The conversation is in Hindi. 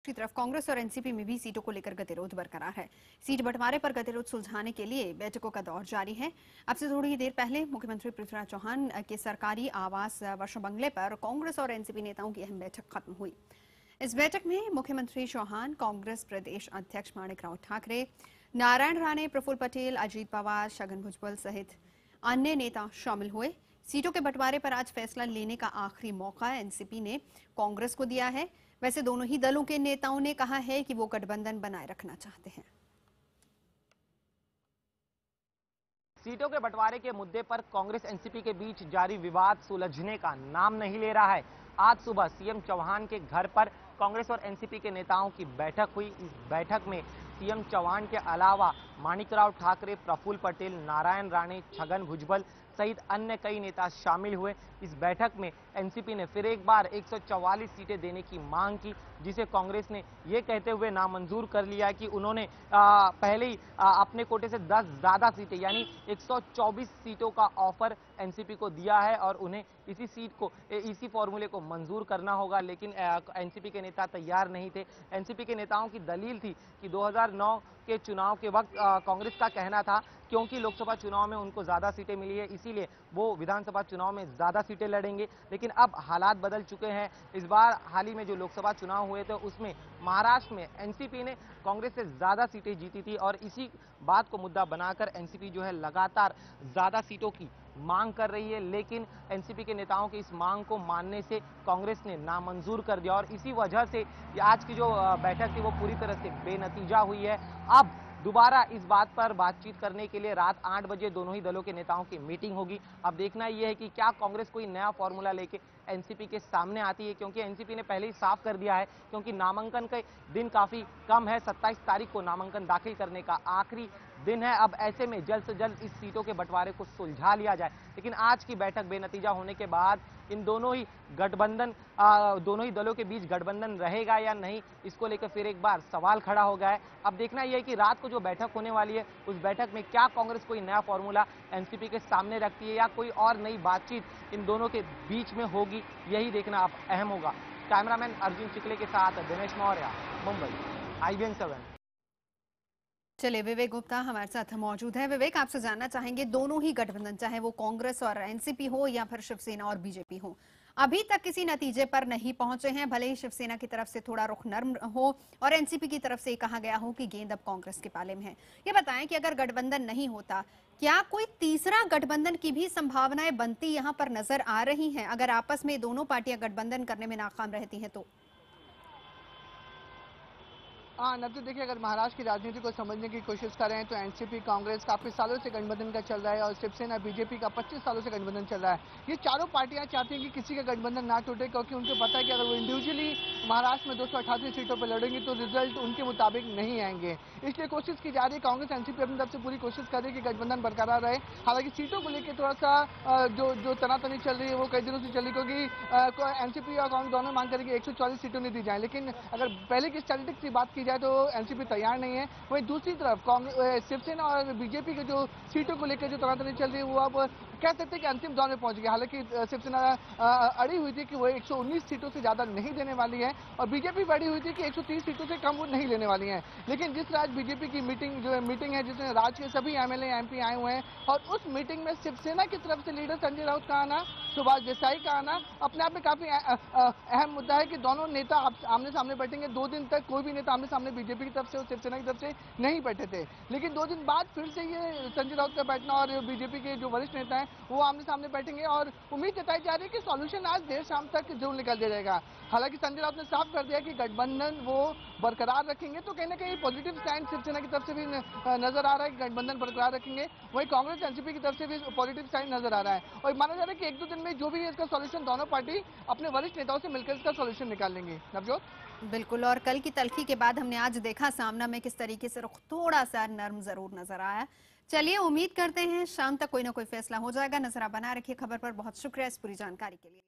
दूसरी तरफ कांग्रेस और एनसीपी में भी सीटों को लेकर गतिरोध बरकरार है। सीट बंटवारे पर गतिरोध सुलझाने के लिए बैठकों का दौर जारी है। अब से थोड़ी देर पहले मुख्यमंत्री पृथ्वीराज चौहान के सरकारी आवास वर्षा बंगले पर कांग्रेस और एनसीपी नेताओं की अहम बैठक खत्म हुई। इस बैठक में मुख्यमंत्री चौहान, कांग्रेस प्रदेश अध्यक्ष माणिकराव ठाकरे, नारायण राणे, प्रफुल्ल पटेल, अजीत पवार, छगन भुजबल सहित अन्य नेता शामिल हुए। सीटों के बंटवारे पर आज फैसला लेने का आखिरी मौका एनसीपी ने कांग्रेस को दिया है। वैसे दोनों ही दलों के नेताओं ने कहा है कि वो गठबंधन बनाए रखना चाहते हैं। सीटों के बंटवारे के मुद्दे पर कांग्रेस एनसीपी के बीच जारी विवाद सुलझने का नाम नहीं ले रहा है। आज सुबह सीएम चौहान के घर पर कांग्रेस और एनसीपी के नेताओं की बैठक हुई। इस बैठक में सीएम चौहान के अलावा माणिकराव ठाकरे, प्रफुल्ल पटेल, नारायण राणे, छगन भुजबल सहित अन्य कई नेता शामिल हुए। इस बैठक में एनसीपी ने फिर एक बार 144 सीटें देने की मांग की, जिसे कांग्रेस ने ये कहते हुए नामंजूर कर लिया कि उन्होंने पहले ही अपने कोटे से 10 ज्यादा सीटें यानी 124 सीटों का ऑफर एनसीपी को दिया है और उन्हें इसी फॉर्मूले को मंजूर करना होगा। लेकिन एनसीपी के नेता तैयार नहीं थे। एनसीपी के नेताओं की दलील थी कि 2009 के चुनाव के वक्त कांग्रेस का कहना था क्योंकि लोकसभा चुनाव में उनको ज्यादा सीटें मिली है, इसीलिए वो विधानसभा चुनाव में ज्यादा सीटें लड़ेंगे। लेकिन अब हालात बदल चुके हैं। इस बार हाल ही में जो लोकसभा चुनाव हुए थे उसमें महाराष्ट्र में एनसीपी ने कांग्रेस से ज्यादा सीटें जीती थी और इसी बात को मुद्दा बनाकर एनसीपी जो है लगातार ज्यादा सीटों की मांग कर रही है। लेकिन एनसीपी के नेताओं की इस मांग को मानने से कांग्रेस ने नामंजूर कर दिया और इसी वजह से आज की जो बैठक थी वो पूरी तरह से बेनतीजा हुई है। अब दोबारा इस बात पर बातचीत करने के लिए रात 8 बजे दोनों ही दलों के नेताओं की मीटिंग होगी। अब देखना यह है कि क्या कांग्रेस कोई नया फॉर्मूला लेके एनसीपी के सामने आती है, क्योंकि एनसीपी ने पहले ही साफ कर दिया है क्योंकि नामांकन के दिन काफी कम है। 27 तारीख को नामांकन दाखिल करने का आखिरी दिन है। अब ऐसे में जल्द से जल्द इस सीटों के बंटवारे को सुलझा लिया जाए। लेकिन आज की बैठक बेनतीजा होने के बाद इन दोनों ही दलों के बीच गठबंधन रहेगा या नहीं, इसको लेकर फिर एक बार सवाल खड़ा हो गया है। अब देखना यह है कि रात को जो बैठक होने वाली है उस बैठक में क्या कांग्रेस कोई नया फॉर्मूला एनसीपी के सामने रखती है या कोई और नई बातचीत इन दोनों के बीच में होगी, यही देखना अब अहम होगा। कैमरामैन अर्जुन चिकले के साथ दिनेश मौर्य, मुंबई, IBN 7। चलिए, विवेक गुप्ता हमारे साथ मौजूद है। विवेक, आपसे जानना चाहेंगे, दोनों ही गठबंधन, चाहे वो कांग्रेस और एनसीपी हो या फिर शिवसेना और बीजेपी हो, अभी तक किसी नतीजे पर नहीं पहुंचे हैं। भले ही शिवसेना की तरफ से थोड़ा रुख नर्म हो और एनसीपी की तरफ से कहा गया हो कि गेंद अब कांग्रेस के पाले में है। ये बताएं कि अगर गठबंधन नहीं होता, क्या कोई तीसरा गठबंधन की भी संभावनाएं बनती यहां पर नजर आ रही हैं, अगर आपस में दोनों पार्टियां गठबंधन करने में नाकाम रहती हैं तो? हाँ, नब्ज़ देखिए, अगर महाराष्ट्र की राजनीति को समझने की कोशिश करें तो एनसीपी कांग्रेस काफ़ी सालों से गठबंधन का चल रहा है और शिवसेना बीजेपी का 25 सालों से गठबंधन चल रहा है। ये चारों पार्टियां चाहती हैं कि किसी का गठबंधन ना टूटे, क्योंकि उनको पता है कि अगर वो इंडिविजुअली महाराष्ट्र में 288 सीटों पर लड़ेंगी तो रिजल्ट उनके मुताबिक नहीं आएंगे। इसलिए कोशिश की जा रही है, कांग्रेस एनसीपी अपनी तरफ से पूरी कोशिश कर रही है कि गठबंधन बरकरार रहे। हालांकि सीटों को लेकर थोड़ा सा जो तनातनी चल रही है वो कई दिनों से चल रही है, क्योंकि एनसीपी और कांग्रेस दोनों मांग करेंगे 144 सीटों नहीं दी जाए। लेकिन अगर पहले की स्टैटिस्टिक्स की बात की जाए तो एनसीपी तैयार नहीं है। वहीं दूसरी तरफ शिवसेना और बीजेपी के जो सीटों को लेकर जो तनातनी चल रही है वो अब कह सकते हैं कि अंतिम दौर में पहुंच गया। हालांकि शिवसेना अड़ी हुई थी कि वो 119 सीटों से ज्यादा नहीं देने वाली है और बीजेपी भी अड़ी हुई थी कि 130 सीटों से कम वो नहीं लेने वाली है। लेकिन जिस राज्य बीजेपी की मीटिंग है जिसमें राज्य के सभी एमएलए एमपी आए हुए हैं और उस मीटिंग में शिवसेना की तरफ से लीडर संजय राउत का आना, सुभाष देसाई का आना अपने आप में काफी अहम मुद्दा है कि दोनों नेता आमने सामने बैठेंगे। 2 दिन तक कोई भी नेता आमने सामने बीजेपी की तरफ से और शिवसेना की तरफ से नहीं बैठे थे, लेकिन 2 दिन बाद फिर से ये संजय राउत का बैठना और बीजेपी के जो वरिष्ठ नेता हैं वो आमने सामने बैठेंगे और उम्मीद जताई जा रही है कि सॉल्यूशन आज देर शाम तक जरूर निकल दिया जाएगा। हालांकि संजय राउत ने साफ कर दिया कि गठबंधन वो बरकरार रखेंगे, तो कहीं ना कहीं पॉजिटिव स्टैंड शिवसेना की तरफ से भी नजर आ रहा है कि गठबंधन बरकरार रखेंगे। वहीं कांग्रेस एनसीपी की तरफ से भी पॉजिटिव स्टैंड नजर आ रहा है और माना जा रहा है कि 1-2 दिन में जो भी है इसका सॉल्यूशन दोनों पार्टी अपने वरिष्ठ नेताओं से मिलकर इसका सॉल्यूशन निकाल लेंगे। नवजोत, बिल्कुल, और कल की तल्खी के बाद हमने आज देखा सामना में किस तरीके से रुख थोड़ा सा नर्म जरूर नजर आया। चलिए, उम्मीद करते हैं शाम तक कोई ना कोई फैसला हो जाएगा। नजर आप बना रखिए खबर पर। बहुत शुक्रिया इस पूरी जानकारी के लिए।